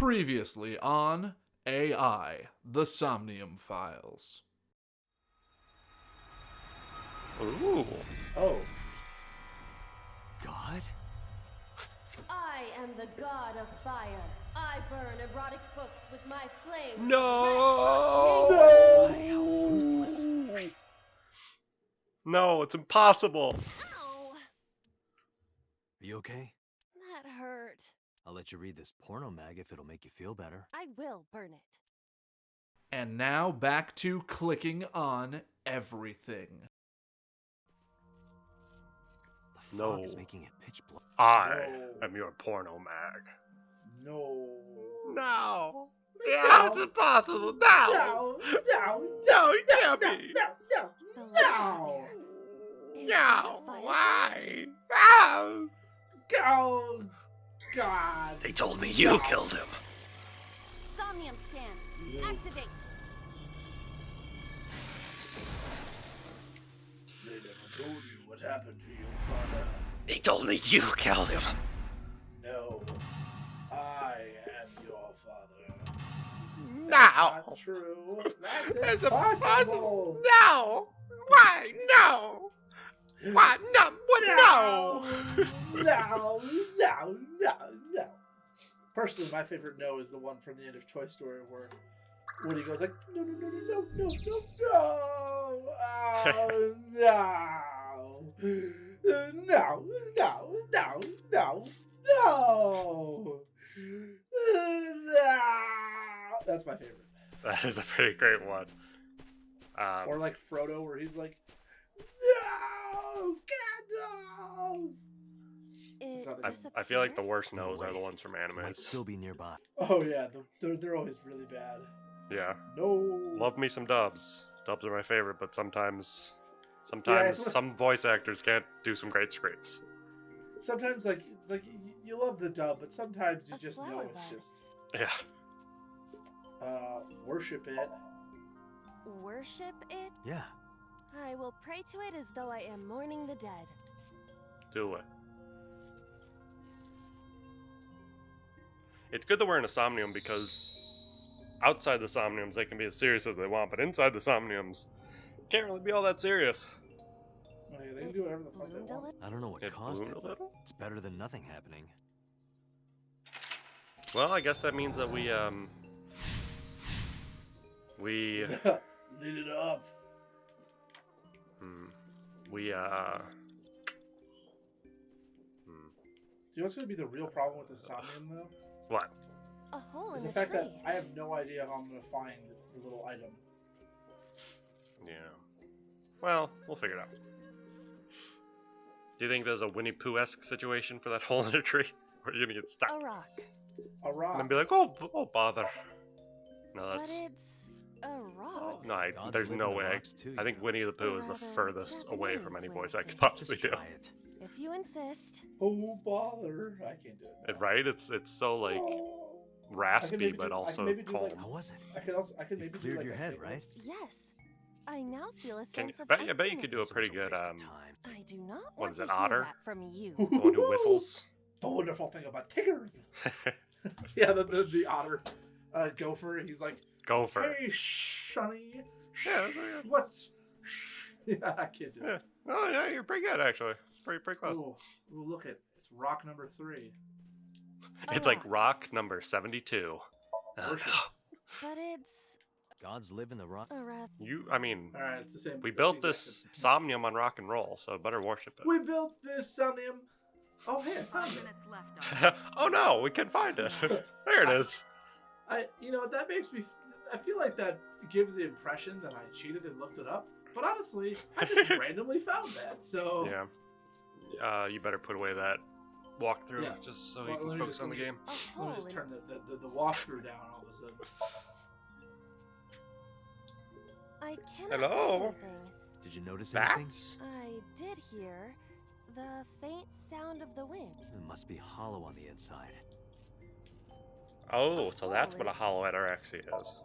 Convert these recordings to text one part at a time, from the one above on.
Previously on AI, the Somnium Files. Ooh. Oh. God? I am the god of fire. I burn erotic books with my flames. No! No! No, it's impossible. Ow! Are you okay? That hurt. I'll let you read this porno mag if it'll make you feel better. I will burn it. And now back to clicking on everything. The No. fog is making it pitch black. I No. am your porno mag. No. No. No. Yeah, it's impossible. No. No. No. No, you can't be. No. The light No. Is No. that a fire? Why? No. Oh, God. They told me you killed him. Somnium scan. Activate. They never told you what happened to your father. They told me you killed him. No. I am your father. No. That's not true. That's It's impossible. No. Why? No. Why? No. What? No. No. No. No. Personally, my favorite no is the one from the end of Toy Story where Woody goes like, no, no, no, no, no, no, no, no. Oh, no. No, no, no, no, no. No. That's my favorite. That is a pretty great one. Or like Frodo where he's like, no, Gandalf. It I feel like the disappeared? worst no's are the wait. ones from It might anime. still be nearby. Oh yeah, they're always really bad. Yeah. No. Love me some dubs. Dubs are my favorite, but sometimes it's- some voice actors can't do some great screams. Sometimes like it's like you love the dub, but sometimes you A just know flower it's bed. just Yeah. worship it. Worship it? Yeah. I will pray to it as though I am mourning the dead. Do it. It's good that we're in a Somnium because outside the Somniums they can be as serious as they want, but inside the Somniums can't really be all that serious. Oh, yeah, they can do whatever the fuck they Bloomed a want. little. I don't know what It caused bloomed it, a but little? it's better than nothing happening. Well, I guess that means that we Lit it up. we Do you know what's gonna be the real problem with the Somnium though? what? A hole Is in the the fact tree. that I have no idea how I'm gonna find the little item. Yeah. Well, we'll figure it out. Do you think there's a Winnie Pooh-esque situation for that hole in a tree? Or are you gonna get stuck? A rock. A rock. And then be like, oh bother. No, But that's... it's a rock. No, Gods there's live no in the way. rocks too, I think you know. Winnie the Pooh is the Rather furthest away from any Japanese voice way I of could thinking. possibly Just do. try it. If you insist. Oh bother! I can't do it. now. Right? It's so like Oh. raspy, maybe but do- I can also maybe do, calm. like, How was it? I could You've maybe cleared do like your a head, thing- right? Yes. I now feel a Can sense of I bet you could do a emptiness. pretty Such good waste of time. I do not What want is to it, hear Otter? that from you. The one who whistles. The wonderful thing about Tigger. Yeah, the otter gopher. He's like, Gopher. hey, Shunny. Yeah, that's pretty good. What's? Yeah, I can't do Yeah. it. Oh yeah, you're pretty good actually. It's pretty close. Ooh, look at it's rock number 3. A It's like rock. rock number 72. Worship. But it's Gods live in the rock. a rather. I mean, All right, it's the same. we it's built the exact this same. Somnium on rock and roll, so better worship it. We built this Somnium. Oh, hey, I 5 found it. minutes left. Oh no, we can find it. There it is. That makes me. I feel like that gives the impression that I cheated and looked it up. But honestly, I just randomly found that. So Yeah. You better put away that walkthrough Yeah. just so Well, you let can me focus just- on the let me game. A let hole me just in turn the walkthrough down all of a sudden. I cannot Hello? see anything. Did you notice anything? Bats? I did hear the faint sound of the wind. It must be hollow on the inside. Oh, so that's what a hollow Etter actually is.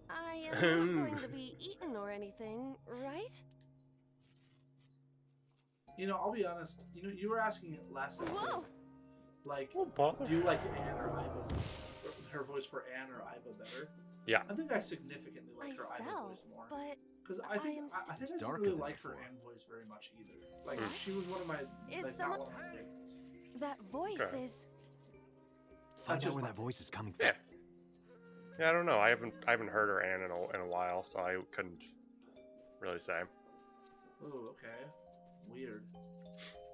I am not going to be eaten or anything, right? I'll be honest. You were asking last episode, Whoa! like, Oh, bother. do you like Anne or Iva's voice for Anne or Iva better. Yeah. I think I significantly like I her Iva fell, voice more. but Because I think am I think I didn't darker really than like her before. Anne voice very much either. Like Hmm. she was one of my Is like someone- not one of my favorites. that voice Okay. is. Find just out where my that voice is coming from. Yeah. Yeah, I don't know. I haven't heard her Anne in a while, so I couldn't really say. Oh, okay. Weird.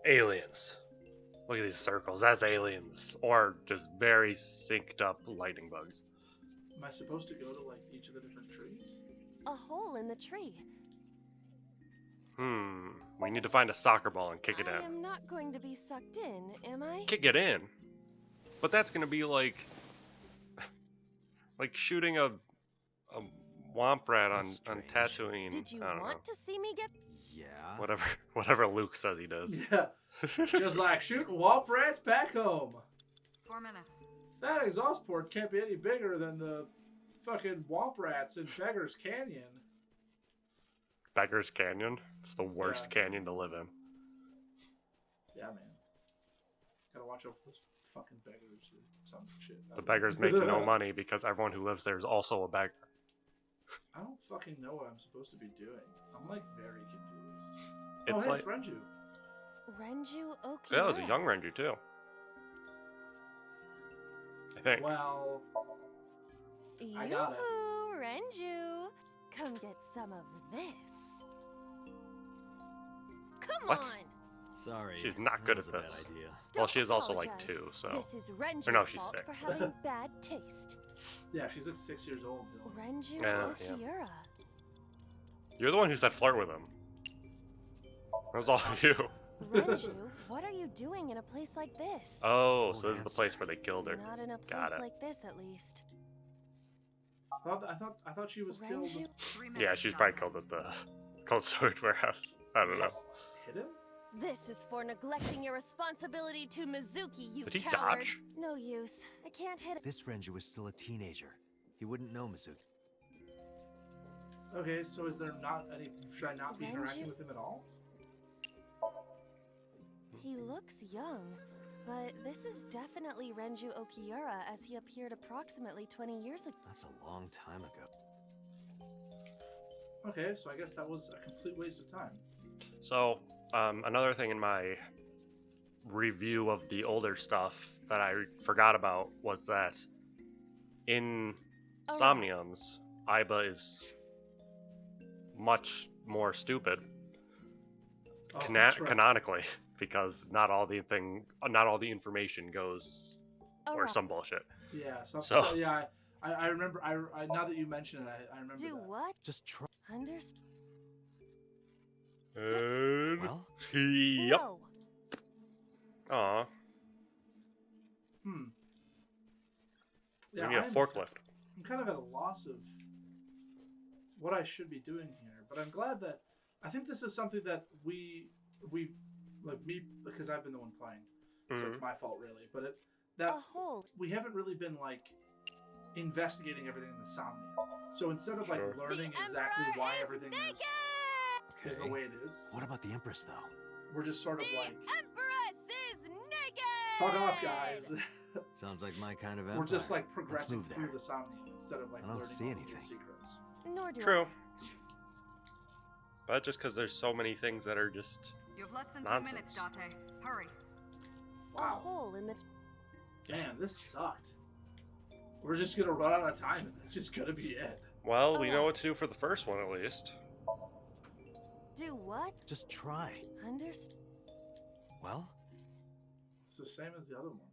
Aliens. Look at these circles. That's aliens, or just very synced up lightning bugs. Am I supposed to go to like each of the different trees? A hole in the tree. We need to find a soccer ball and kick it I in. am not going to be sucked in, am I? Kick it in. But that's gonna be like shooting a womp rat on That's strange. Tatooine. Did you I don't know. want to see me get? Yeah. Whatever Luke says he does. Yeah. Just like shooting womp rats back home. 4 minutes. That exhaust port can't be any bigger than the fucking womp rats in Beggar's Canyon. Beggar's Canyon. It's the worst Yeah. canyon to live in. Yeah, man. Gotta watch out for those fucking beggars or some shit. The beggars make no money because everyone who lives there is also a beggar. I don't fucking know what I'm supposed to be doing. I'm like very confused. It's hey, like it's Renju. Renju Oki. yeah, it's a young Renju too. I think. Well, I got it. Yoo-hoo, Renju. Come get some of this. Come What? on. Sorry. She's not that good was at a bad this. idea. Well, Don't she is also like apologize. 2, so This is Renju's Or no, she's fault 6. for having bad taste. yeah, she's like 6 years old. Dylan. Renju Yeah, Okiura. you're the one who said flirt with him. That was all you. Renju, what are you doing in a place like this? Oh, so Don't this is the answer. place where they killed her. Not in a Got place it. like this, at least. I thought she was killed. Renju, 3 minutes. Yeah, she's probably killed at the cold storage warehouse. I don't know. Yes. Hit him? this is for neglecting your responsibility to Mizuki, you Did he coward. dodge? No use. I can't hit it. This Renju is still a teenager. He wouldn't know Mizuki. Okay, so is there not any? Should I not be Renju? interacting with him at all? He looks young, but this is definitely Renju Okiura as he appeared approximately 20 years ago. That's a long time ago. Okay, so I guess that was a complete waste of time. So, another thing in my review of the older stuff that I forgot about was that in Oh, Somniums, Aiba is much more stupid Oh, that's right. canonically because not all the information goes or Alright. some bullshit. Yeah. So So- yeah, I remember. I now that you mention it, I remember. Do that. what? Just try. Understand? And Well, yep. No. Aw, Hmm. we Yeah, need a forklift. I'm kind of at a loss of what I should be doing here, but I'm glad that I think this is something that we like me because I've been the one playing, so Mhm. it's my fault really. But A that hole. we haven't really been like investigating everything in the Somnium. So instead of like Sure. learning The exactly Emperor why is everything naked! is the way it is, What about the Empress, though? we're just sort of The like Empress is naked! fuck off, guys. Sounds like my kind of empire. We're just like Let's progressing move through there. the Somnium instead of like I don't learning see all of the anything. secrets. Nor do True. I. But just because there's so many things that are just You have less than 2 Nonsense. minutes, Date. Hurry. A Wow. hole in the. Man, this sucked. We're just gonna run out of time, and that's just gonna be it. well, we know Alright. what to do for the first one at least. Do what? Just try. Understand? Well, It's the same as the other one.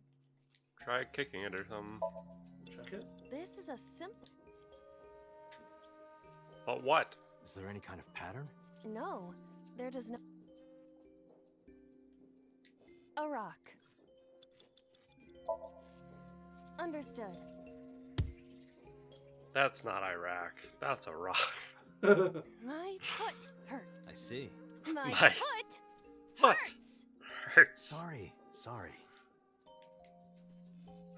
Try kicking it or something. Check it. This is a simple. But what? is there any kind of pattern? No, there does not. A rock. Understood. That's not Iraq. That's a rock. My foot hurt. I see. My My foot foot. hurts. Hurts. Sorry.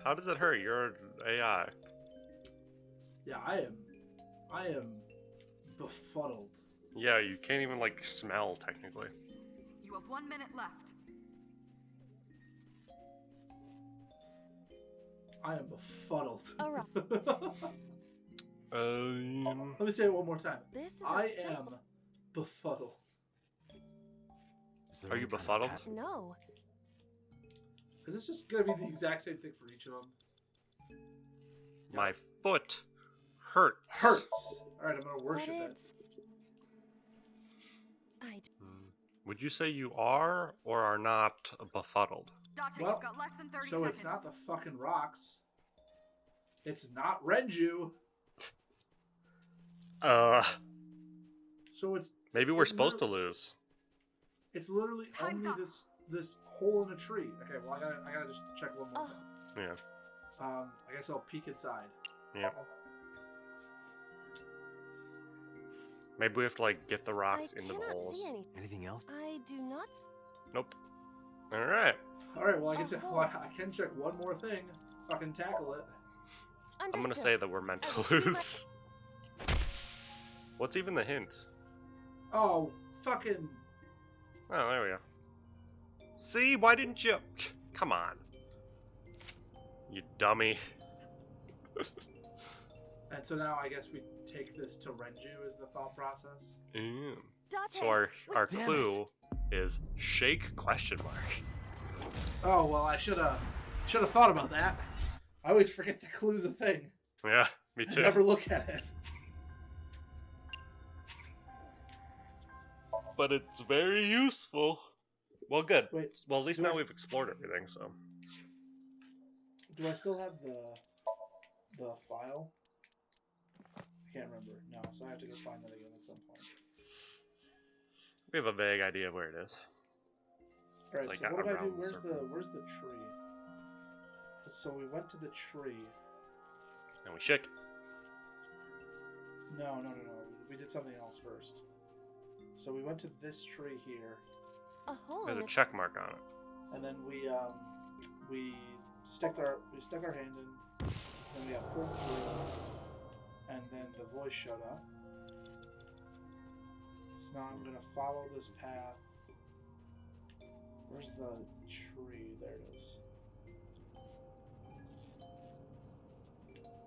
How does it hurt? You're an AI. Yeah, I am befuddled. Yeah, you can't even like smell technically. You have 1 minute left. I am befuddled. Alright. Let me say it one more time. This is I a simple... am befuddled. Is there Are any you kind of befuddled? pattern? No. Is this just gonna be the exact same thing for each of them? My foot hurts. Hurts. All right, I'm gonna But worship it. it's... Would you say you are or are not befuddled? Date, Well, you've got less than 30 So seconds. it's not the fucking rocks. It's not Renju. So it's Maybe we're supposed to lose. it's literally Time's only up. this hole in a tree. Okay, well I gotta just check one more Oh. thing. Yeah. I guess I'll peek inside. Yeah. Maybe we have to like get the rocks I into the cannot holes. see anything. Anything else? I do not... Nope. All right. All right, well I can A hole. well, I can check one more thing. Fucking tackle it. I'm gonna Understood. say that we're meant I to will do my- lose. What's even the hint? Oh, fucking. Oh, there we go. See, why didn't you? Come on. You dummy. And so now I guess we take this to Renju is the thought process. Mm. Date, So our Damn clue is shake question mark. Oh well, I should have thought about that. I always forget the clue's a thing. Yeah, me I too. never look at it. But it's very useful. Well, good. Wait, Well, at least do now I we've s- explored everything, so. do I still have the file? I can't remember. No, so I have to go find that again at some point. We have a vague idea of where it is. All right. Like So what did I do? around the Where's circle. where's the tree? So we went to the tree. And we shake. No. We did something else first. So we went to this tree here, a hole There's in a the... check mark on it. and then we stuck our hand in, then we got pulled through, and then the voice showed up. So now I'm gonna follow this path. Where's the tree? There it is.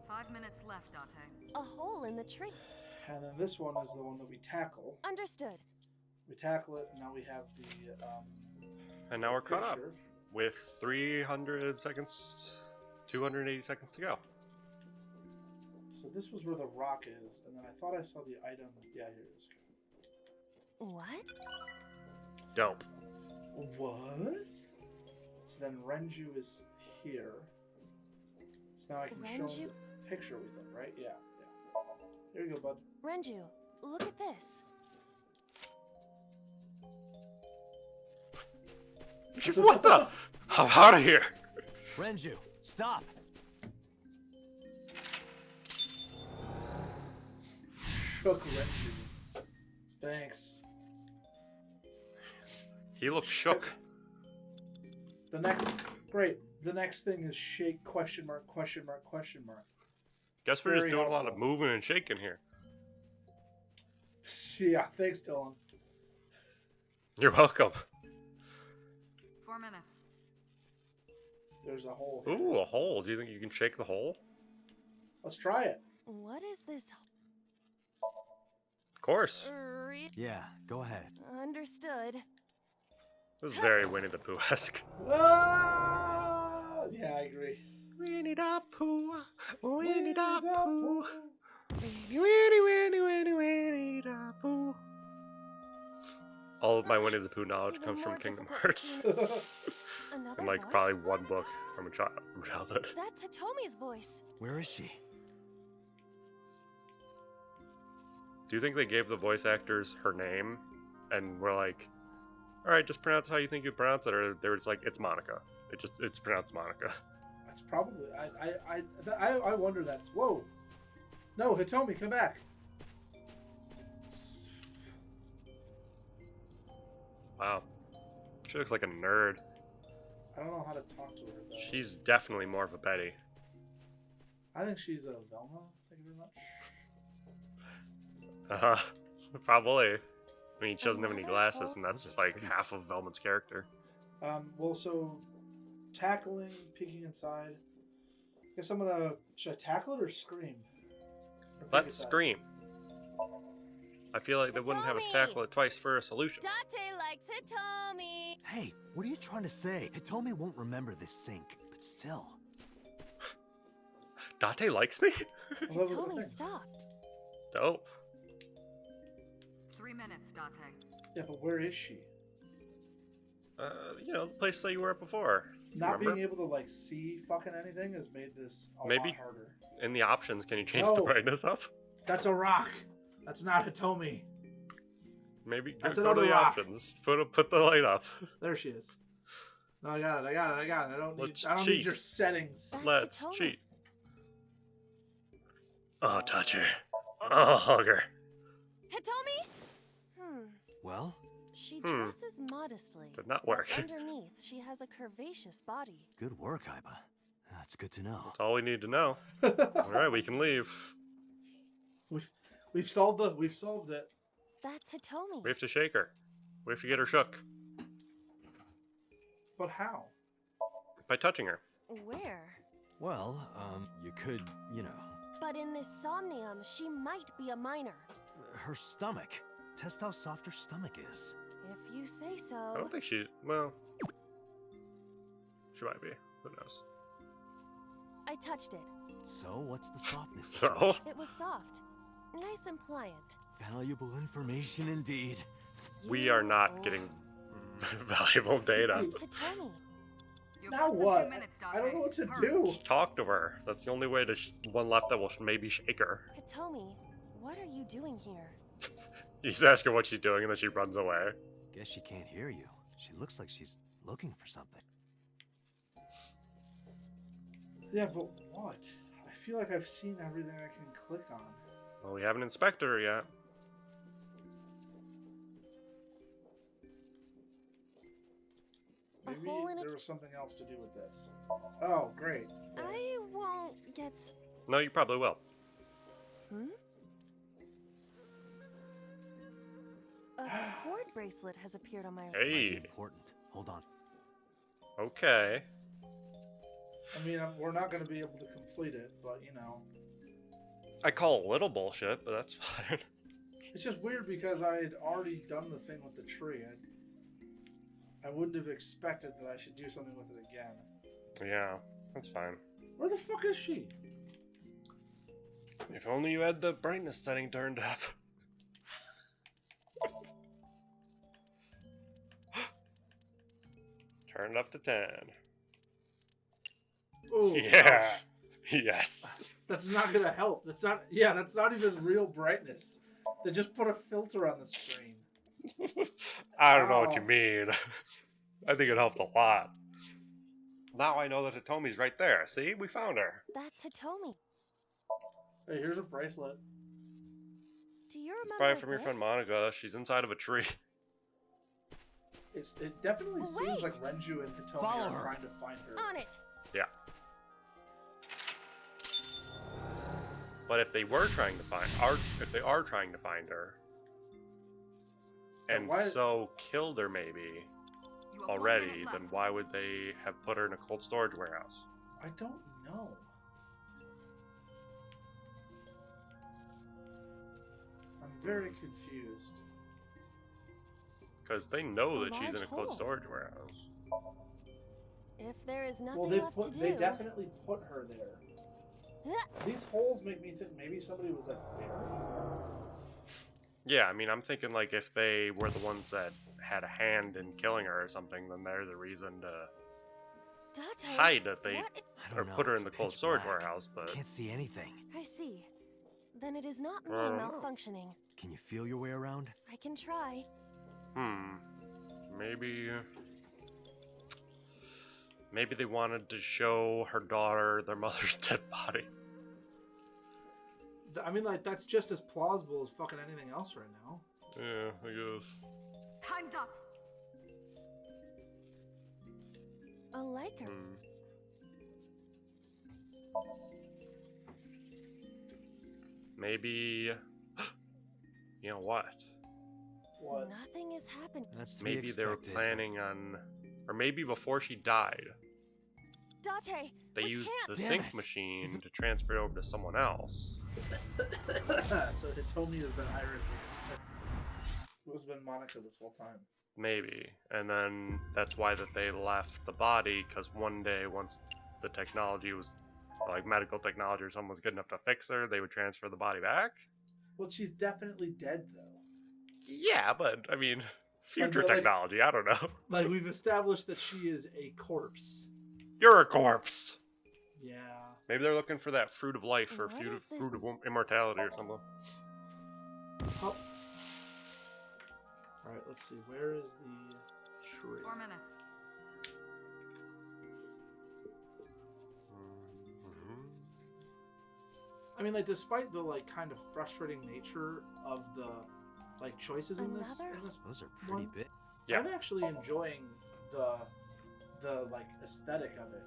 5 minutes left, Date. A hole in the tree. And then this one is the one that we tackle. Understood. We tackle it, and now we have the And now we're caught up picture. with 300 seconds, 280 seconds to go. So this was where the rock is, and then I thought I saw the item. Yeah, here it is. What? Dope. What? So then Renju is here. So now I can show him Renju? the picture with him, right? Yeah. Here you go, bud. Renju, look at this. What the? I'm out of here. Renju, stop! Shook Renju. Thanks. He looks shook. The next thing is shake question mark question mark question mark. Guess we're just Very doing a lot of helpful. moving and shaking here. Yeah, thanks, Dylan. You're welcome. 4 minutes. There's a hole here. Ooh, a hole. Do you think you can shake the hole? Let's try it. What is this? Of course. Yeah, go ahead. Understood. This is very Winnie the Pooh-esque. Ah! Yeah, I agree. Winnie the Pooh. Winnie the Pooh. Winnie the Pooh. All of my Winnie the Pooh knowledge It's comes even from more Kingdom difficult to Hearts. see Another And like voice? probably one book from childhood. That's Hitomi's voice. Where is she? Do you think they gave the voice actors her name and were like, all right, just pronounce how you think you pronounce it, or they were just like, it's Monica. It's pronounced Monica. That's probably. I wonder. That's whoa. No, Hitomi, come back. Wow. She looks like a nerd. I don't know how to talk to her though. She's definitely more of a Betty. I think she's a Velma. Thank you very much. Uh-huh. Probably. I mean, she doesn't have any Another glasses, hole? and that's like half of Velma's character. Well, so tackling, peeking inside. Guess I'm gonna. Should I tackle it or scream? Or pick Let's it up? scream. I feel like they wouldn't have us tackle it twice for a solution. Date likes Hitomi. Hey, what are you trying to say? Hitomi won't remember this sink, but still. Date likes me? Well, that was the Hitomi thing. stopped. Dope. 3 minutes, Date. Yeah, but where is she? You know, the place that you were at before. Not Remember? being able to like see fucking anything has made this a Maybe. lot harder. In the options, can you change the No. brightness up? That's a rock. That's not Hitomi. Maybe That's go to another the rock. options. Put the light up. There she is. No, I got it. I don't Let's need cheat. your settings. That's Let's Hitomi. cheat. Oh, touch her. Oh, hug her. Hitomi? Well, She dresses modestly. Did not but work. underneath, she has a curvaceous body. good work, Aiba. That's good to know. That's all we need to know. All right, we can leave. We've solved it. That's Hitomi. We have to shake her. We have to get her shook But how? by touching her. Where? Well, you could, you know, But in this somnium, she might be a minor. her stomach. Test how soft her stomach is. If you say I so. don't think she. Well, she might be. Who knows? I touched it. So, what's the softness So? situation? It was soft. Nice and pliant. Valuable information indeed. We You are not getting valuable data. That's Hitomi. You have Now less than what? 2 minutes, Date. I don't know what to Hurry. do. Just talk to her. That's the only way to. One left that will maybe shake her. Hitomi, what are you doing here? You just ask her what she's doing, and then she runs away. Guess she can't hear you. She looks like she's looking for something. Yeah, but what? I feel like I've seen everything I can click on. Well, we haven't inspected her yet. Maybe hole in a- there was something else to do with this. Oh, great. I won't get. No, you probably will. A cord bracelet has appeared on my. Might be Hey. important. Hold on. Okay. I mean, we're not going to be able to complete it, but you know. I call a little bullshit, but that's fine. It's just weird because I had already done the thing with the tree. I wouldn't have expected that I should do something with it again. Yeah, that's fine. Where the fuck is she? If only you had the brightness setting turned up. Turn it up to 10. Oh, Yeah. Yes. That's not going to help. That's not. Yeah, that's not even real brightness. They just put a filter on the screen. I don't know what you Ow. mean. I think it helped a lot. Now I know that Hitomi's right there. See? We found her. That's Hitomi. Hey, here's a bracelet. Do you It's remember probably from your friend this? Monica. She's inside of a tree. It definitely seems Wait. like Renju and Hitomi Follow are her. trying to find her. On it. Yeah. But if they were trying to find if they are trying to find her, But and why- so killed her maybe You have 1 already, minute then left. why would they have put her in a cold storage warehouse? I don't know. I'm very confused. Because they know A that she's in a large cold hole. storage warehouse. If there is nothing Well, they left to do. they definitely put her there. These holes make me think maybe somebody was like buried her. Yeah, I mean, I'm thinking like if they were the ones that had a hand in killing her or something, then they're the reason to Date, hide that they what I or don't know. put her it's in the cold pitch storage black. warehouse. But Can't see anything. I see. Then it is not me I don't know. malfunctioning. Can you feel your way around? I can try. maybe they wanted to show her daughter their mother's dead body. I mean, like that's just as plausible as fucking anything else right now. Yeah, I guess. Time's up. A liker. Maybe. You know what? What? Nothing is happening. That's to be Maybe they were expected, but planning on, or maybe before she died, Date! They we used can't. the Damn sync it. machine to transfer it over to someone else. So Hitomi has been Iris. Who's been Monica this whole time? Maybe. And then that's why that they left the body, because one day, once the technology was, like medical technology or someone was good enough to fix her, they would transfer the body back? Well, she's definitely dead though. Yeah, but, I mean, future Like- technology, I don't know. Like we've established that she is a corpse. You're a corpse! Yeah. Maybe they're looking for that fruit of life or What fruit is this? fruit of immortality or something. Oh. All right. Let's see. Where is the tree? 4 minutes. I mean, like, despite the like kind of frustrating nature of the like choices in this Another? Those are pretty One? big. Yeah. I'm actually enjoying the like aesthetic of it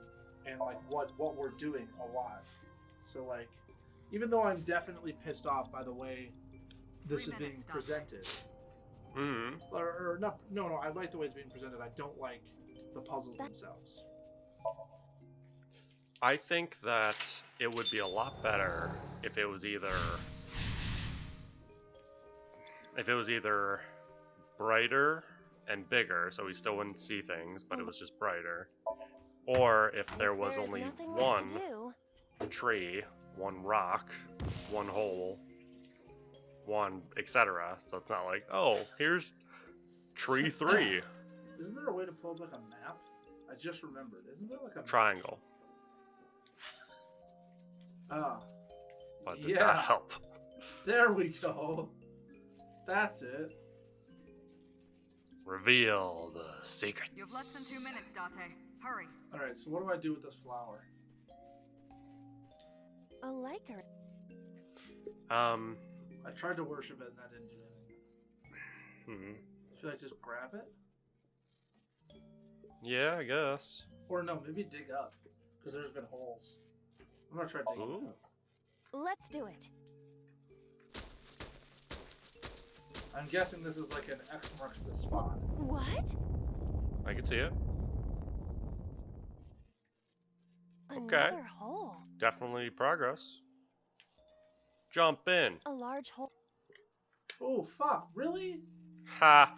and like what we're doing a lot. So like, even though I'm definitely pissed off by the way this 3 is being minutes, Dante. presented, Mm-hmm. or not, no, I like the way it's being presented. I don't like the puzzles themselves. I think that it would be a lot better if it was either brighter and bigger, so we still wouldn't see things, but it was just brighter, or if there was There is only nothing left one to do. tree, one rock, one hole, one etc. So it's not like, oh, here's tree 3, Isn't there a way to pull up like a map? I just remembered. Isn't there like a triangle, Ah, but does yeah. not help. There we go. That's it. Reveal the secret. You have less than 2 minutes, Date. Hurry. All right. So what do I do with this flower? A liker. I tried to worship it and that didn't do anything. Should I just grab it? Yeah, I guess. Or no, maybe dig up, because there's been holes. I'm gonna try digging it Ooh. up. Let's do it. I'm guessing this is like an X marks the spot. What? I can see it. Another hole. Definitely progress. Jump in. A large hole. Oh fuck! Really? Ha.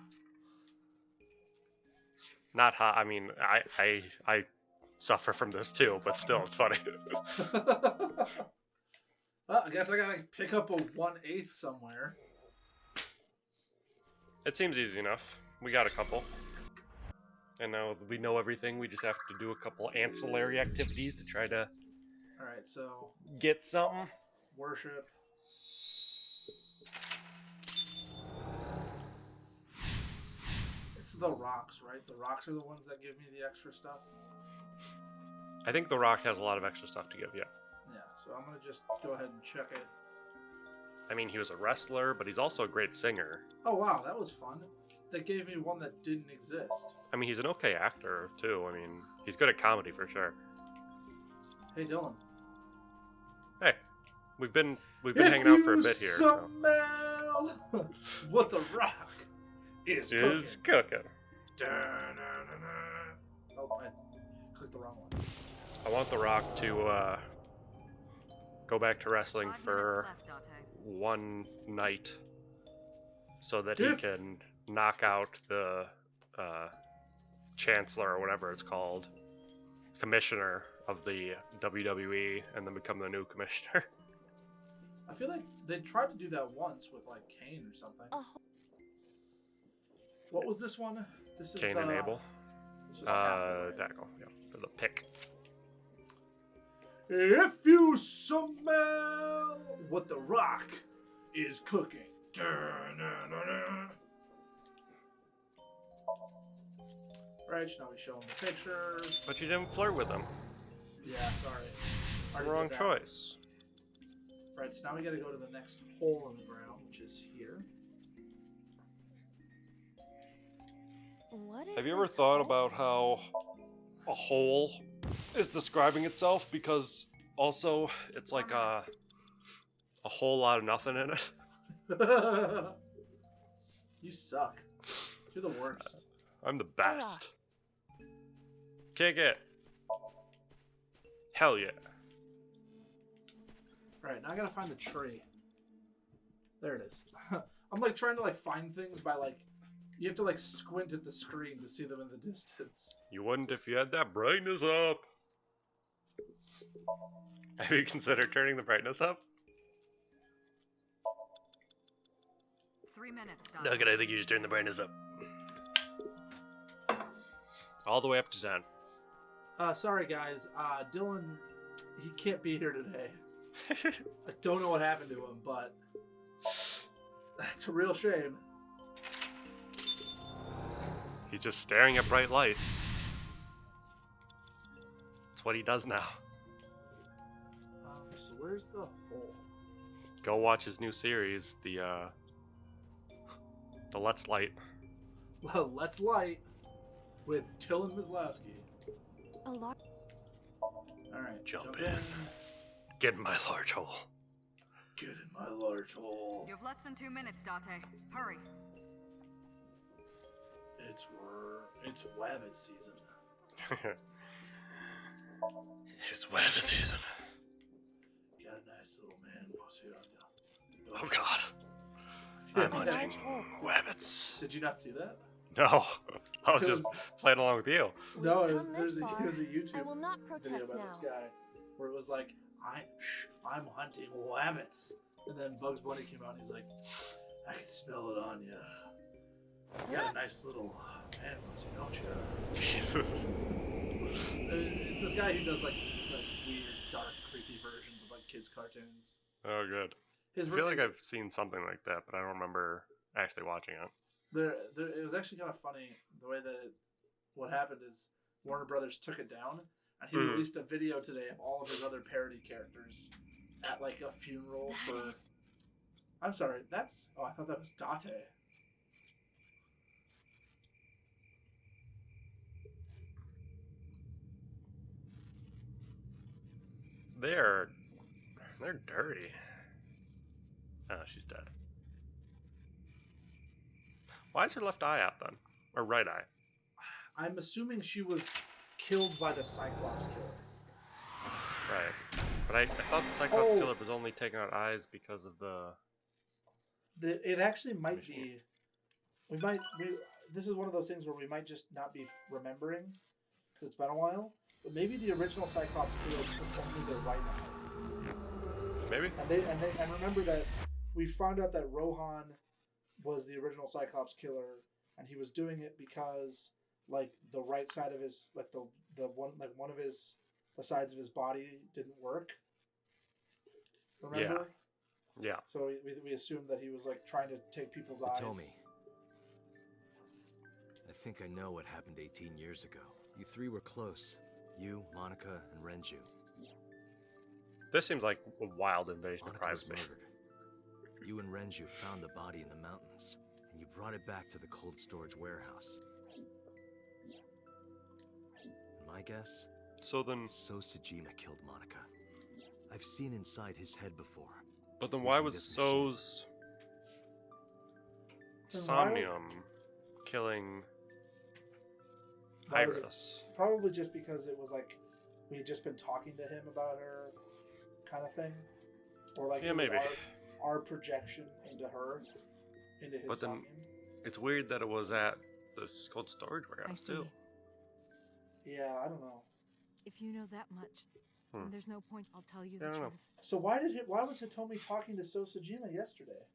Not ha. I mean, I suffer from this too, but still, it's funny. Well, I guess I gotta pick up a 1/8 somewhere. It seems easy enough. We got a couple. And now we know everything. We just have to do a couple ancillary activities to try to All right, so get something. worship. It's the rocks, right? The rocks are the ones that give me the extra stuff. I think the rock has a lot of extra stuff to give, yeah. Yeah, so I'm gonna just go ahead and check it. I mean, he was a wrestler, but he's also a great singer. Oh wow, that was fun. That gave me one that didn't exist. I mean, he's an okay actor, too. I mean, he's good at comedy for sure. Hey Dylan. Hey, we've been hanging out for a bit here. So. Smell what the rock is cooking. Is cooking. Oh, I clicked the wrong one. I want The Rock to go back to wrestling 5 for minutes left, Date. one night, so that he If- can knock out the chancellor or whatever it's called, commissioner of the WWE, and then become the new commissioner. I feel like they tried to do that once with like Kane or something. A What was this one? This is Cain the... and Abel. This was Tackle, right? Tackle, yeah, for the pick. If you smell what the rock is cooking. Right, now we show him the pictures. But you didn't flirt with him. Yeah, sorry. It's the Already wrong did that. choice. Right, so now we gotta go to the next hole in the ground, which is here. What is Have you ever this thought hole? about how a hole is describing itself, because also it's like a whole lot of nothing in it? You suck. You're the worst. I'm the best. Kick it. Hell yeah. Alright, now I gotta find the tree. There it is. I'm like trying to like find things by like, you have to like squint at the screen to see them in the distance. You wouldn't if you had that brightness up. Have you considered turning the brightness up? 3 minutes, Dante. Duncan, I think you should turn the brightness up. All the way up to 10. Sorry guys, Dylan, he can't be here today. I don't know what happened to him, but that's a real shame. He's just staring at bright lights. That's what he does now. So where's the hole? Go watch his new series, the Let's Light. Well, Let's Light with Dylan Maslowski. A lot. Alright, Jump in. in. Get in my large hole. Get in my large hole. You have less than 2 minutes, Dante. Hurry. It's Wabbit season. It's wabbit season. Got a nice little man pussy on you. Oh god. Yeah, I'm yeah. hunting wabbits. Did you not see that? No. I was It just was- playing along with you. No, We've it was come there's this a, far. it was a YouTube I will not video protest about this now. guy where it was like I'm hunting wabbits, and then Bugs Bunny came out and he's like, I can smell it on you. You got a nice little man pussy, don't you? Jesus. It's this guy who does like weird, dark, creepy versions of like kids' cartoons. Oh good. His I feel like I've seen something like that, but I don't remember actually watching it. it was actually kind of funny the way that what happened is Warner Brothers took it down, and he released a video today of all of his other parody characters at like a funeral That for. is- I'm sorry, that's. Oh, I thought that was Date. They're dirty. Oh, she's dead. Why is her left eye out then? Or right eye? I'm assuming she was killed by the Cyclops killer. Right. But I thought the Cyclops Oh. killer was only taking out eyes because of the... It actually might be. This is one of those things where we might just not be remembering because it's been a while. But maybe the original Cyclops killer took only the right eye. Maybe? And remember that we found out that Rohan was the original Cyclops killer, and he was doing it because like the right side of his one of his the sides of his body didn't work. Remember? Yeah. So we assumed that he was like trying to take people's eyes. Tell me. I think I know what happened 18 years ago. You three were close. You, Monica, and Renju. This seems like a wild invasion of Monica was privacy. murdered. You and Renju found the body in the mountains, and you brought it back to the cold storage warehouse. And my guess? So then... So Sejima killed Monica. I've seen inside his head before. But then why Using was this So's... Then why- Somnium killing Why was it- Iris? Probably just because it was like we had just been talking to him about her, kind of thing, or like Yeah, it was maybe. our projection into her, into his But then- Somnium. It's weird that it was at this cold storage I warehouse, see. too. Yeah, I don't know. If you know that much, Hmm. then there's no point. I'll tell you I the don't know. truth. So why was Hitomi talking to Sosajima yesterday?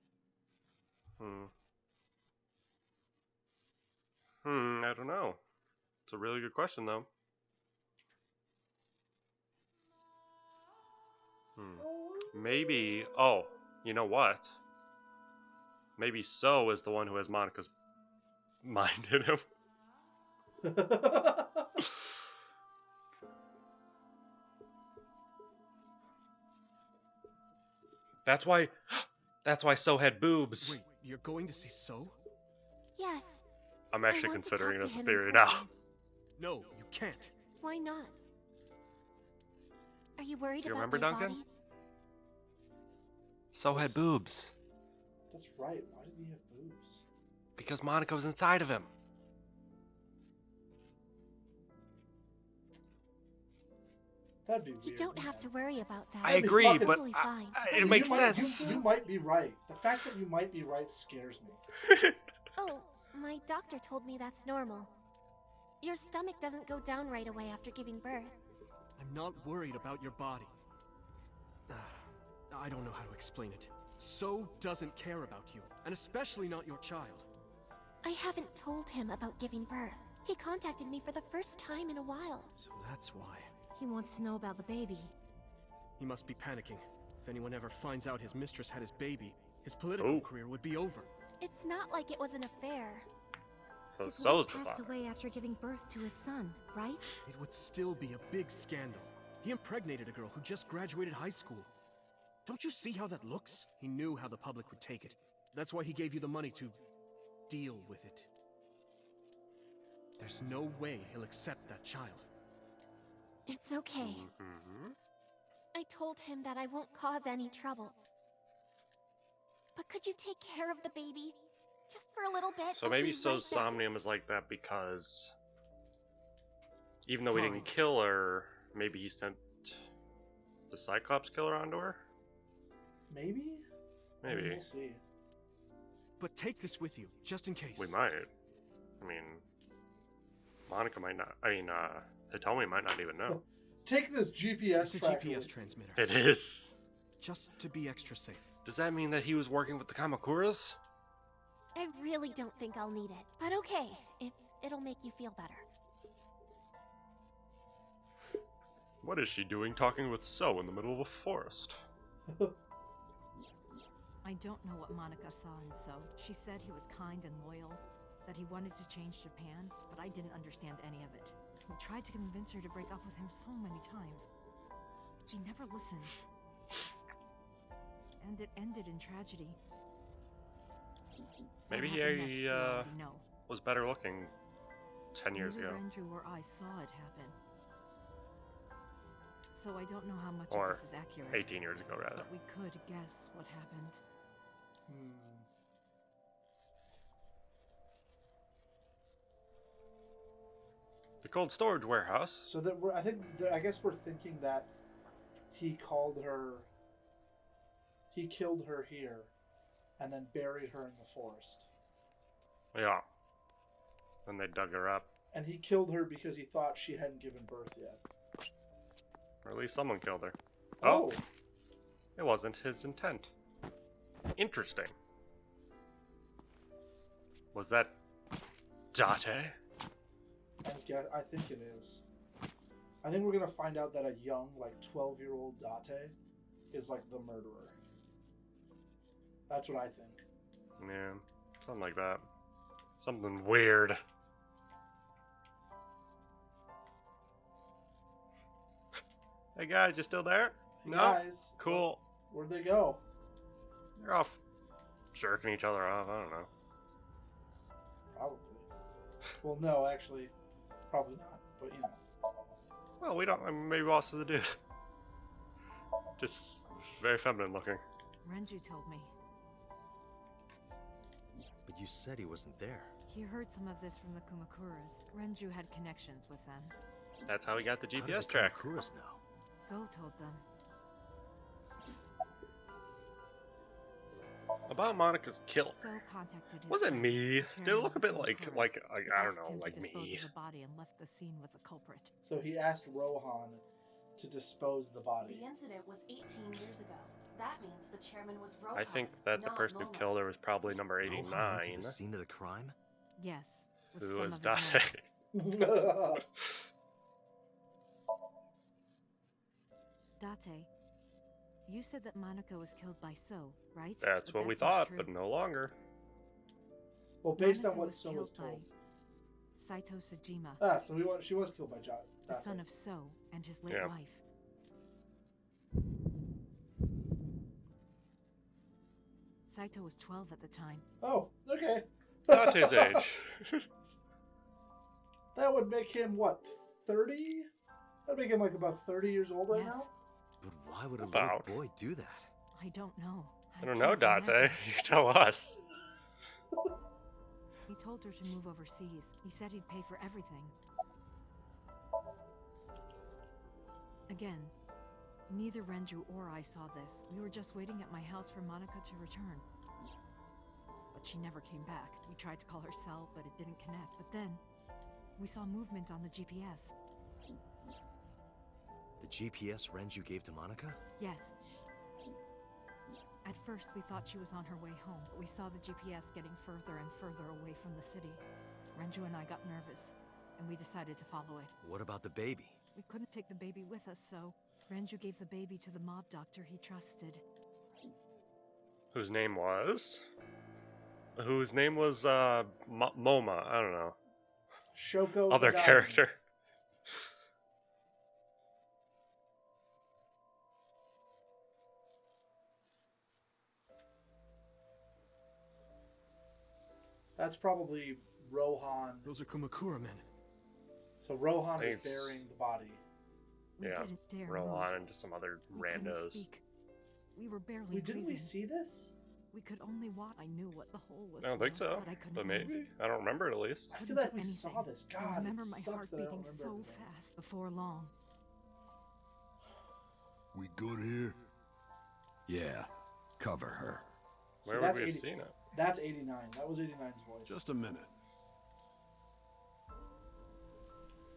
I don't know. It's a really good question, though. Maybe... Oh, you know what? Maybe So is the one who has Monica's mind in him. That's why... That's why So had boobs. Wait, you're going to see So? Yes. I'm I actually want to considering talk it to as a him in theory now. person. No, you can't. Why not? Are you worried Do you about remember my Duncan? body? So had boobs. That's right. Why did he have boobs? Because Monica was inside of him. That'd be weird. You don't have to worry about that. I That'd be agree, fucking but totally fine. it You makes might- sense. You might be right. The fact that you might be right scares me. Oh, my doctor told me that's normal. Your stomach doesn't go down right away after giving birth. I'm not worried about your body. I don't know how to explain it. So doesn't care about you, and especially not your child. I haven't told him about giving birth. He contacted me for the first time in a while. So that's why. He wants to know about the baby. He must be panicking. If anyone ever finds out his mistress had his baby, his political career would be over. It's not like it was an affair. So His so's wife the passed father. away after giving birth to his son, right? It would still be a big scandal. He impregnated a girl who just graduated high school. Don't you see how that looks? He knew how the public would take it. That's why he gave you the money to deal with it. There's no way he'll accept that child. It's okay. I told him that I won't cause any trouble. But could you take care of the baby? Just for a little bit? So I'll maybe be So's right back. Somnium is like that because even though we didn't Fine. kill her, maybe he sent the Cyclops killer onto her? Maybe? Maybe. We'll see. But take this with you, just in case. We might. I mean, Monica might not. I mean, Hitomi might not even know. Take this GPS It's a tracker. GPS transmitter. It is. Just to be extra safe. Does that mean that he was working with the Kamakuras? I really don't think I'll need it. But okay, if it'll make you feel better. What is she doing talking with So in the middle of a forest? I don't know what Monica saw in So. She said he was kind and loyal, that he wanted to change Japan, but I didn't understand any of it. I tried to convince her to break up with him so many times. She never listened. And it ended in tragedy. Maybe What happened next, he you already know. was better looking 10 years Neither ago. Renju or I saw it happen. So I don't know how much Or of this is accurate. 18 years ago, rather. But we could guess what happened. The cold storage warehouse. So that I guess we're thinking that he called her. He killed her here, and then buried her in the forest. Yeah. Then they dug her up. And he killed her because he thought she hadn't given birth yet. Or at least someone killed her. Oh. It wasn't his intent. Interesting. Was that Date? I think it is. I think we're gonna find out that a young, like 12-year-old Date is like the murderer. That's what I think. Yeah, something like that. Something weird. Hey guys, you still there? Hey No? guys, Cool. Where'd they go? They're off jerking each other off, I don't know. Probably. Well, no, actually, probably not. But you know. Well, we don't, I mean, maybe Boss is a dude. Just very feminine looking. Renju told me. But you said he wasn't there. He heard some of this from the Kumakuras. Renju had connections with them. That's how he got the How did GPS the track. Kamakuras know? So told them. About Monica's kill. So contacted his Was it friend, me? the Did it look a bit chairman of the like Kumakuras, I don't asked know, him to like dispose me? of the body and left the scene with the culprit. So he asked Rohan to dispose the body. The incident was 18 years ago. That means the chairman was Rohan, I think that the not person who Momo. killed her was probably number Rohan went to 89, the scene of the crime? Yes, with who some was of his Date. men. Date, you said that Monica was killed by So, right? That's But what we not thought, true. but no longer. Well, based Monica on what was So killed was told. by Saito Sajima, Ah, so she was killed by John. the son of So and his late Yeah. wife. Saito was 12 at the time. Oh, okay. Not his age. That would make him, what, 30? That'd make him like about 30 years old right Yes. now? But why would a About. little boy do that? I don't know. I don't know, can't Date. imagine. You tell us. He told her to move overseas. He said he'd pay for everything. Again, neither Renju or I saw this. We were just waiting at my house for Monica to return. But she never came back. We tried to call her cell, but it didn't connect. But then, we saw movement on the GPS. The GPS Renju gave to Monica? Yes. At first, we thought she was on her way home, but we saw the GPS getting further and further away from the city. Renju and I got nervous, and we decided to follow it. What about the baby? We couldn't take the baby with us, so Renju gave the baby to the mob doctor he trusted. Whose name was? Moma. I don't know. Shoko Other Madani. character. That's probably Rohan. Those are Kumakura men. So Rohan is Thanks. burying the body. We Yeah, didn't dare roll move. on into some other We couldn't randos. speak. We were barely Wait, didn't we breathing. see this? We could only watch. I knew what the hole was. I don't think for, so, but I couldn't but move. maybe. I don't remember it at least. I feel Couldn't like do we anything. saw this. I God, remember it my sucks heart that I don't beating remember so everything. fast before long. We good here? Yeah. Cover her. So Where would that's we have 80 seen it? That's 89. That was 89's voice. Just a minute.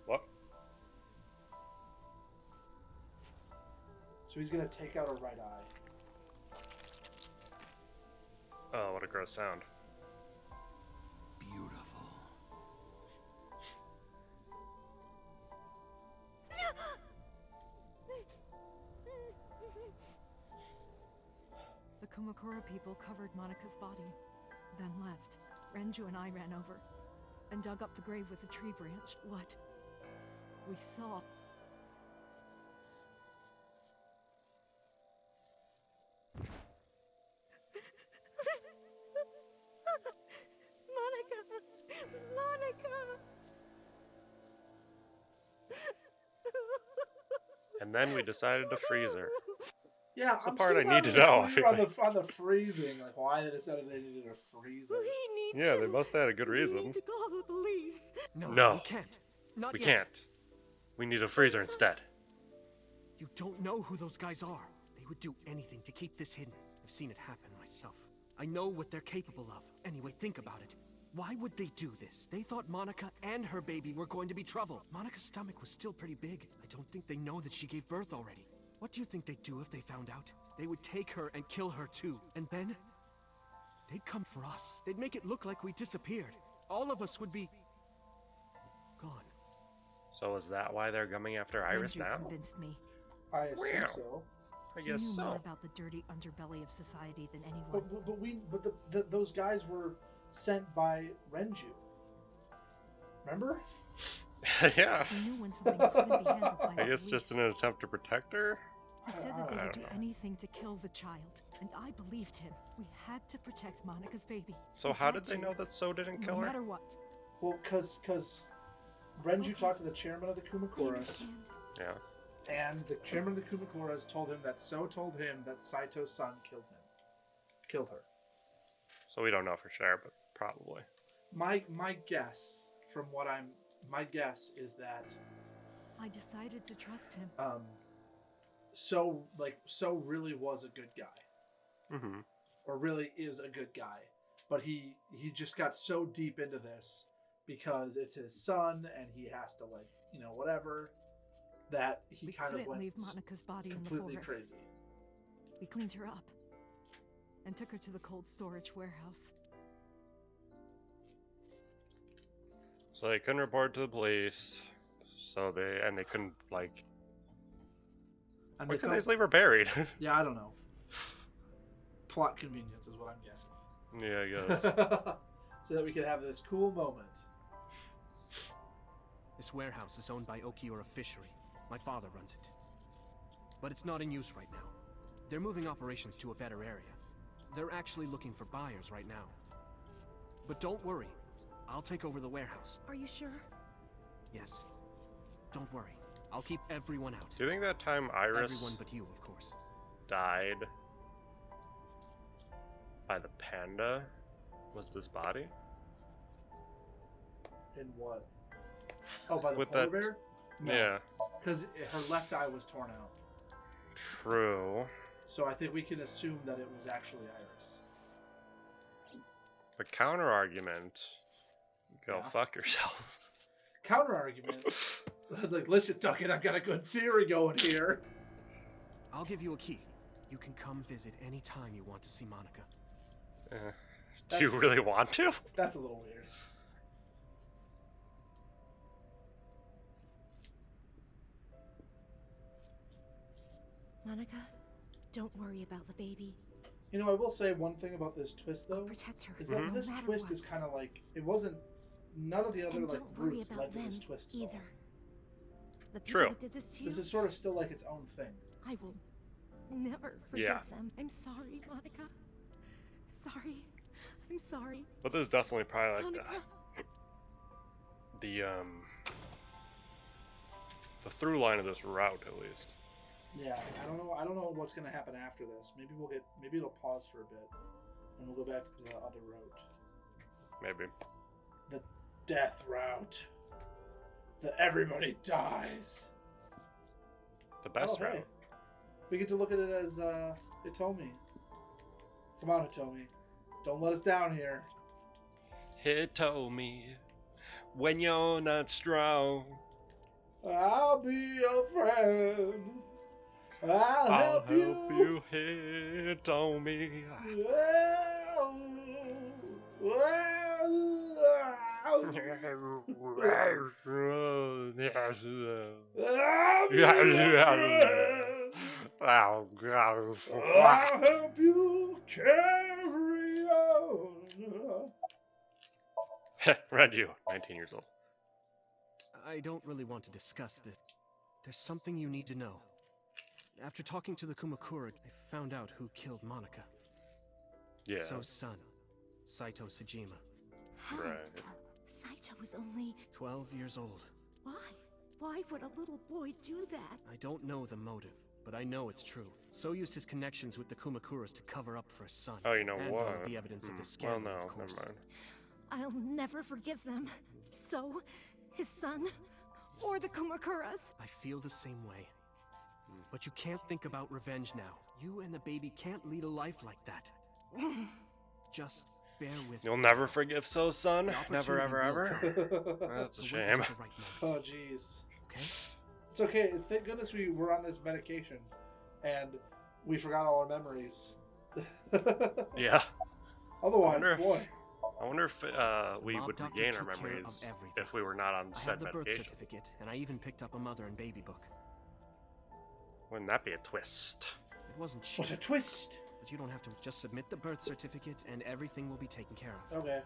What? So he's gonna take out her right eye. Oh, what a gross sound. Beautiful. The Kumakura people covered Monika's body, then left. Renju and I ran over and dug up the grave with a tree branch. What we saw. Monica! And then we decided to freeze her. Yeah, That's the I'm part still I not need to really know, I clear on feel the on the freezing, like why they decided they needed to freeze her. Yeah, they both had a good reason. to call the police. No. we can't. Not We yet. can't. We need a freezer instead. You don't know who those guys are. They would do anything to keep this hidden. I've seen it happen myself. I know what they're capable of. Anyway, think about it. Why would they do this? They thought Monica and her baby were going to be trouble. Monica's stomach was still pretty big. I don't think they know that she gave birth already. What do you think they'd do if they found out? They would take her and kill her too. And then they'd come for us. They'd make it look like we disappeared. All of us would be gone. So is that why they're coming after Iris Renju now? convinced me. I assume Wow. so. I He guess knew more so. about the dirty underbelly of society than anyone. But those guys were sent by Renju. Remember? Yeah. He knew when something couldn't be handled by the I guess police. just in an attempt to protect her? He said that they I would don't do know. anything to kill the child, and I believed him. We had to protect Monica's baby. So We how had did they to, know that So didn't no kill her? matter what. Well, because Renju talked to the chairman of the I Kumakuras, understand. Yeah. and the chairman of the Kumakuras told him that So told him that Saito's son killed her. So we don't know for sure, but probably. My guess, my guess is that I decided to trust him. So really was a good guy, Mm-hmm. or really is a good guy, but he just got so deep into this because it's his son and he has to whatever, that he We kind of couldn't went leave Monica's body in the completely forest. crazy. We cleaned her up and took her to the cold storage warehouse. So they couldn't report to the police. So they couldn't like. And Why they couldn't they felt, just leave her buried? yeah, I don't know. Plot convenience is what I'm guessing. Yeah, I guess. So that we could have this cool moment. This warehouse is owned by Okiura Fishery. My father runs it. But it's not in use right now. They're moving operations to a better area. They're actually looking for buyers right now. But don't worry. I'll take over the warehouse. Are you sure? Yes. Don't worry. I'll keep everyone out. Do you think that time Iris Everyone but you, of course. died by the panda was this body? In what? Oh, by the With polar that- bear? No, Yeah. because her left eye was torn out. True. So I think we can assume that it was actually Iris. The counter argument. Go Yeah. fuck yourself. Counter argument. Like, listen, Duncan, I've got a good theory going here. I'll give you a key. You can come visit any time you want to see Monica. Do you really want to? That's a little weird. Monica, don't worry about the baby. You know, I will say one thing about this twist, I'll though, protect her. is that no this matter twist what. is kind of like, it wasn't, none of the other, And like, don't worry roots about led to them this twist at all. either. The people True. who did this to you, This is sort of still like its own thing. I will never forgive Yeah. them. I'm sorry, Monica. Sorry. I'm sorry. But this is definitely probably like Monica. the through line of this route, at least. Yeah, I don't know what's gonna happen after this. Maybe it'll pause for a bit, and we'll go back to the other route. Maybe. The death route. The everybody dies. The best Oh, hey. route. We get to look at it as Hitomi. Come on, Hitomi. Don't let us down here. Hitomi, when you're not strong, I'll be your friend. I'll help you. Hitomi. I'll help you carry on. Read you, 19 years old. I don't really want to discuss this. There's something you need to know. After talking to the Kumakura, I found out who killed Monica. Yeah. So's son, Saito Sejima. How? Right. Saito was only 12 years old. why? Why would a little boy do that? I don't know the motive, but I know it's true. So used his connections with the Kumakuras to cover up for his son. Oh, you know and what? all the evidence of the Well, scandal, no, of course. never mind. I'll never forgive them. So, his son, or the Kumakuras. I feel the same way. But you can't think about revenge now. You and the baby can't lead a life like that. Just bear with You'll me. never forgive So's son? The Never, opportunity ever, will ever? come. That's So a wait shame. until the right Oh, moment. jeez. Okay? It's okay. Thank goodness we were on this medication, and we forgot all our memories. Yeah. Otherwise, wonder- boy. I wonder if we mob would doctor regain our took care of memories everything. if we were not on I said have the birth medication. certificate, and I even picked up a mother and baby book. Wouldn't that be a twist? It wasn't cheap, What a twist! but you don't have to. Just submit the birth certificate, and everything will be taken care of. Okay.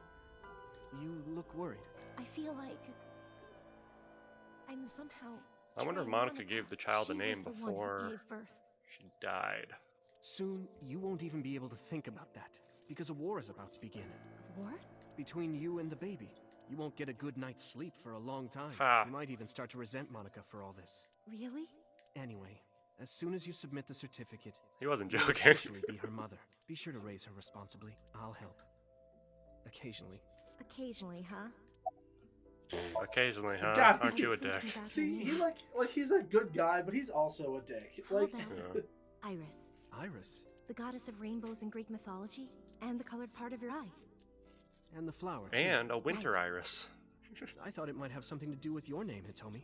You look worried. I feel like I'm somehow. I wonder if betraying Monica gave the child a She name was the one who before gave birth. she died. Soon, you won't even be able to think about that, because a war is about to begin. War? Between you and the baby. You won't get a good night's sleep for a long time. Ha. You might even start to resent Monica for all this. Really? Anyway, as soon as you submit the certificate, He wasn't you'll joking. officially be her mother. Be sure to raise her responsibly. I'll help. Occasionally. Occasionally, huh? Occasionally, huh? God, Aren't you a He's thinking dick? about her See, he name. like he's a good guy, but he's also a dick. How Like, about Yeah. Iris, Iris. the goddess of rainbows in Greek mythology, and the colored part of your eye? And the flower, too. And a winter iris. I thought it might have something to do with your name, Hitomi.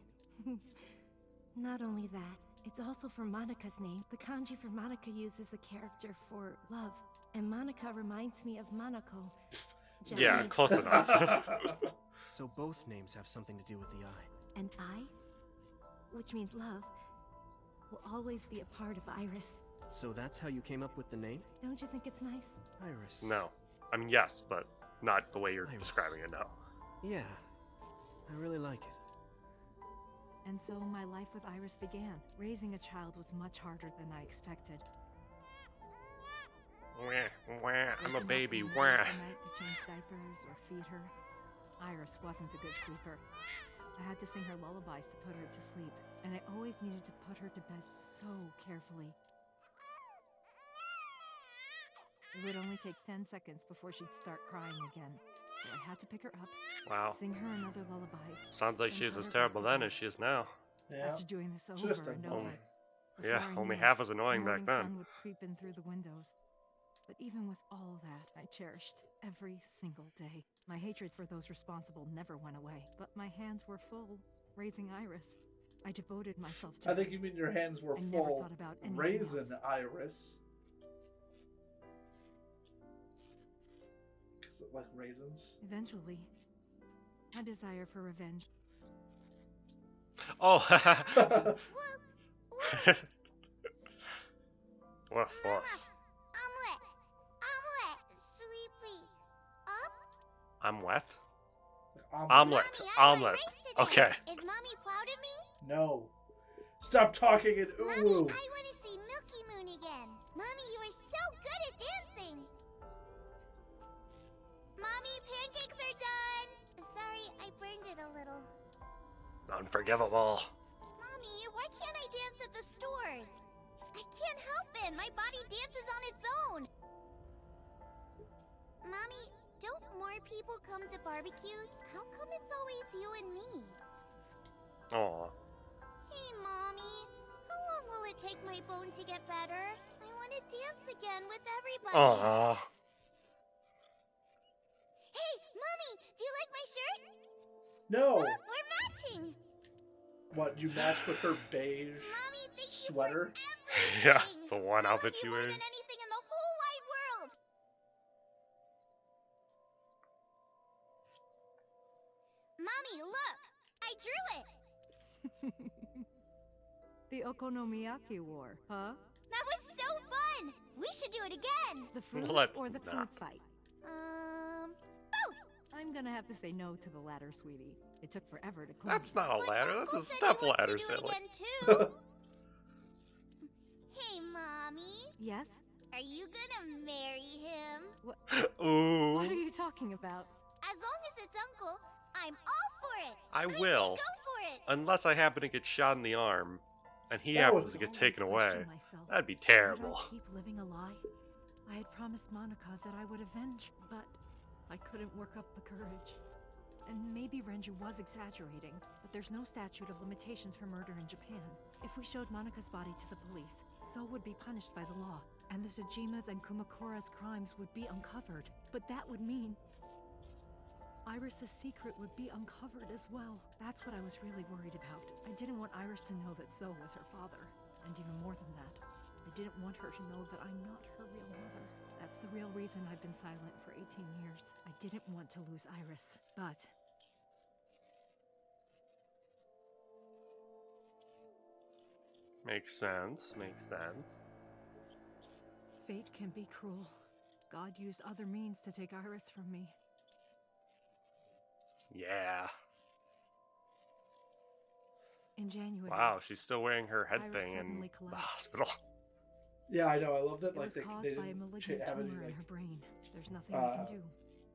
Not only that, it's also for Monica's name. The kanji for Monica uses the character for love, and Monica reminds me of Monaco. Yeah, Japanese- close enough. So both names have something to do with the eye. And I, which means love, will always be a part of Iris. So that's how you came up with the name? Don't you think it's nice? Iris. No. I mean, yes, but not the way you're Iris. describing it now. Yeah. I really like it. And so my life with Iris began. Raising a child was much harder than I expected. Wah, wah, I'm a Waking up baby. in the Wah. middle of the night to change diapers or feed her. Iris wasn't a good sleeper. I had to sing her lullabies to put her to sleep, and I always needed to put her to bed so carefully. It would only take 10 seconds before she'd start crying again. So I had to pick her up, Wow. sing her another lullaby. Sounds like and she was put as her back terrible to then bed. as she is now. Yeah. After doing this over Just and annoying. over. Yeah, before I only knew half it, as annoying the back morning then. sun would creep in through the windows. But even with all that, I cherished every single day. My hatred for those responsible never went away, but my hands were full, raising Iris. I devoted myself to I think her. you mean your hands were I never full. thought about anything Raisin else. Iris. Is it like raisins? Eventually, my desire for revenge. Oh, Woof, woof. woof, Mama, woof. omelet, omelet, sweetie. Up? I'm wet? Omelet. Omelet. Mommy, I won Omelet. race today. Okay. Is mommy proud of me? No. Stop talking and Mommy, ooh. I want to see Milky Moon again. Mommy, you are so good at dancing. Mommy, pancakes are done. Sorry, I burned it a little. Unforgivable. Mommy, why can't I dance at the stores? I can't help it. My body dances on its own. Mommy, don't more people come to barbecues? How come it's always you and me? Aw. Hey, Mommy. How long will it take my bone to get better? I want to dance again with everybody. Aw. Hey, Mommy, do you like my shirt? No. Look, we're matching. What, you matched with her beige Mommy, thank sweater? you for everything. Yeah, the one I outfit love she you more wears. than anything in the whole wide world. Mommy, look. I drew it. The Okonomiyaki War, huh? That was so fun. We should do it again. The food Let's or the food not. fight? Both. I'm gonna have to say no to the latter, sweetie. It took forever to clean. That's not a But ladder, Uncle that's a said step he wants ladder, to do it silly. again too. Hey, Mommy. Yes? Are you gonna marry him? Ooh. What are you talking about? As long as it's Uncle, I'm all for it. I say will. Go for it. Unless I happen to get shot in the arm, and he That happens would- to get Always taken away. question myself. That'd be Would terrible. I keep living a lie? I had promised Monica that I would avenge, but I couldn't work up the courage. And maybe Renju was exaggerating, but there's no statute of limitations for murder in Japan. If we showed Monica's body to the police, So would be punished by the law, and the Sajima's and Kumakura's crimes would be uncovered. But that would mean Iris's secret would be uncovered as well. That's what I was really worried about. I didn't want Iris to know that Zoe was her father. And even more than that, I didn't want her to know that I'm not her real mother. That's the real reason I've been silent for 18 years. I didn't want to lose Iris, but Makes sense, makes sense. fate can be cruel. God used other means to take Iris from me. Yeah. In January, Wow, she's still wearing her head Iris thing in suddenly the collapsed. hospital. Yeah, I know. I love that. it Like was they caused didn't by a malignant have any tumor in like her brain. There's nothing we can do.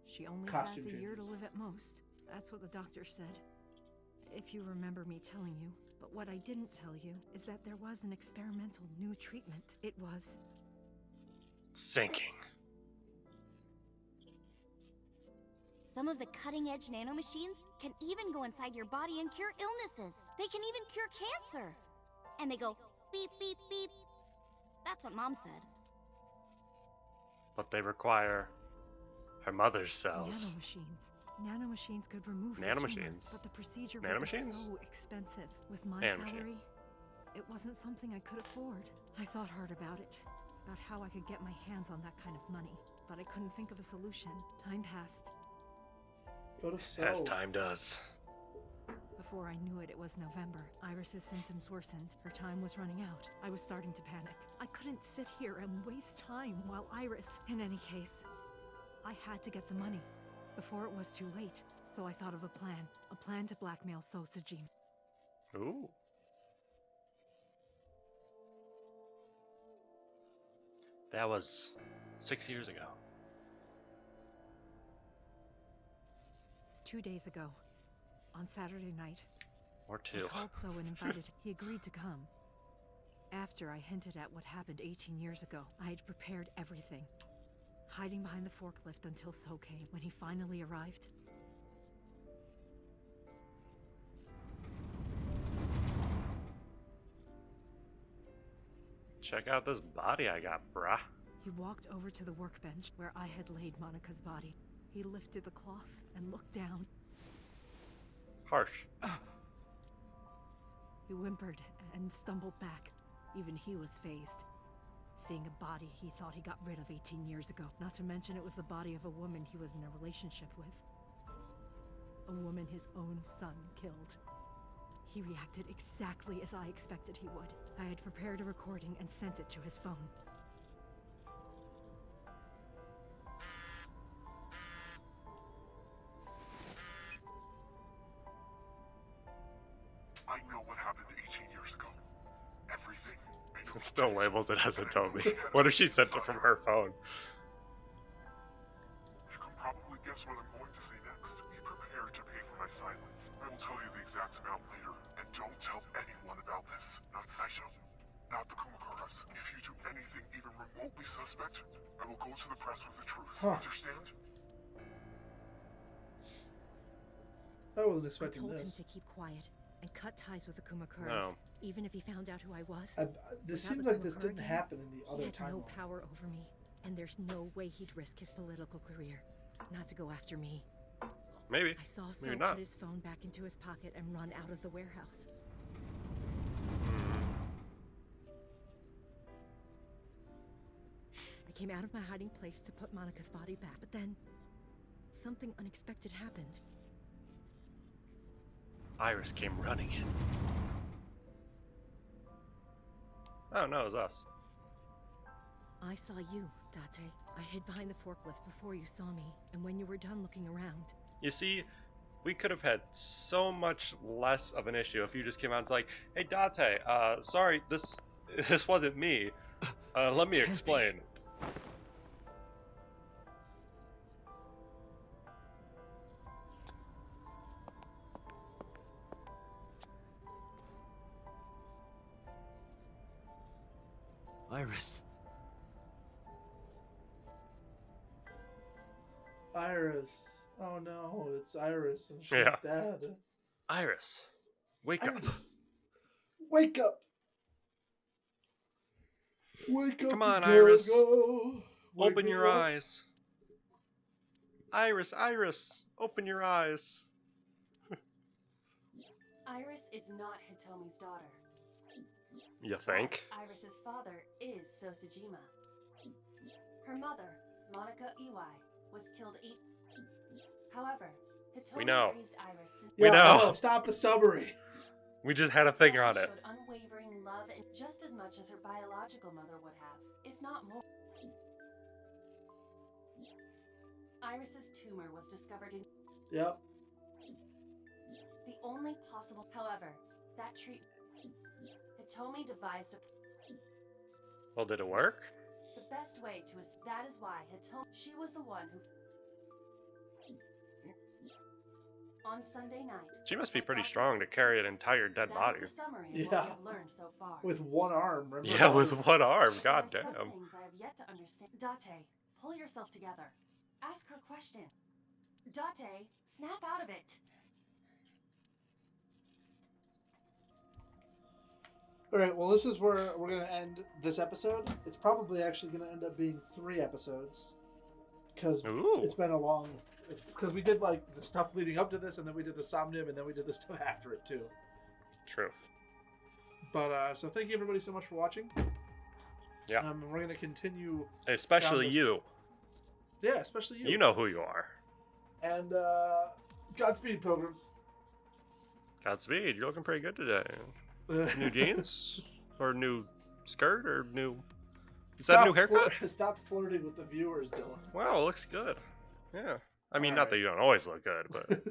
She only has costume a year to changes. live at most. That's what the doctor said. If you remember me telling you. But what I didn't tell you is that there was an experimental new treatment. It was Sinking. Some of the cutting-edge nanomachines can even go inside your body and cure illnesses. They can even cure cancer. And they go beep, beep, beep. That's what Mom said. But they require her mother's cells. nanomachines. Nanomachines could remove the Nanomachines? tumor, but the procedure would be Nanomachines? so expensive. With my Nanomachine. salary, it wasn't something I could afford. I thought hard about it, about how I could get my hands on that kind of money. But I couldn't think of a solution. Time passed. Go to As Seoul. time does. Before I knew it, it was November. Iris's symptoms worsened. Her time was running out. I was starting to panic. I couldn't sit here and waste time while Iris... In any case, I had to get the money before it was too late. So I thought of a plan to blackmail Sojima. Ooh. That was 6 years ago. 2 days ago, on Saturday night, Or I two. called So and invited him. He agreed to come. After I hinted at what happened 18 years ago, I had prepared everything, hiding behind the forklift until So came. When he finally arrived, Check out this body I got, brah. He walked over to the workbench where I had laid Monica's body. He lifted the cloth and looked down. Harsh. He whimpered and stumbled back. Even he was phased. Seeing a body he thought he got rid of 18 years ago. Not to mention it was the body of a woman he was in a relationship with. A woman his own son killed. He reacted exactly as I expected he would. I had prepared a recording and sent it to his phone. I know what happened 18 years ago. Everything. It still labels it as a Toby. What if she sent it from her phone? You can probably guess what I'm going to say next. Be prepared to pay for my silence. I will tell you the exact amount later, and don't tell anyone about this. Not Saito, not the Kumakuras. If you do anything even remotely suspect, I will go to the press with the truth. Understand? I wasn't I expecting told him this. to keep quiet and cut ties with the Kumakuras, No. even if he found out who I was. This Without seems the like this didn't Kumakura happen in the He other had no timeline. power over me, and there's no way he'd risk his political career not to go after me. Maybe. I saw So Maybe not. put his phone back into his pocket and run out of the warehouse. I came out of my hiding place to put Monica's body back, but then something unexpected happened. Iris came running in. Oh no, it was us. I saw you, Date. I hid behind the forklift before you saw me, and when you were done looking around, You see, we could have had so much less of an issue if you just came out and was like, "Hey Date, sorry, this wasn't me. Let me explain." Iris. Iris. Oh no, it's Iris and she's Yeah. dead. Iris, wake up. Iris. Wake up! Wake up! Come on, and Iris. go. Wake Open me your up. eyes. Iris, open your eyes. Iris is not Hitomi's daughter. You think? Iris's father is Sosajima. Her mother, Monica Iwai, was killed However, Hitomi We know. raised Iris since We Yeah, know. I Stop the summary. We just had a thing on it. showed unwavering love and just as much as her biological mother would have, if not more. Iris's tumor was discovered in Yep. the only possible. However, that treatment. Hitomi devised Well, did it work? the best way to. That is why Hitomi. She was the one who. On Sunday night. She must be pretty strong to carry an entire dead That body. is the summary of what Yeah. we have learned so far. With one arm, remember? Yeah, with one arm. There God are some damn. things I have yet to understand. Date, pull yourself together. Ask her question. Date, snap out of it. Alright, well, this is where we're going to end this episode. It's probably actually going to end up being 3 episodes. Because Ooh. it's been a long... Because we did, like, the stuff leading up to this, and then we did the Somnium, and then we did the stuff after it, too. True. But, so thank you, everybody, so much for watching. Yeah. We're going to continue... Especially this- you. Yeah, especially you. You know who you are. And, Godspeed, Pilgrims. Godspeed. You're looking pretty good today. New jeans? Or new skirt? Or new... Is that a new haircut? Stop flirting with the viewers, Dylan. Wow, it looks good. Yeah. I mean, All not right. that you don't always look good, but...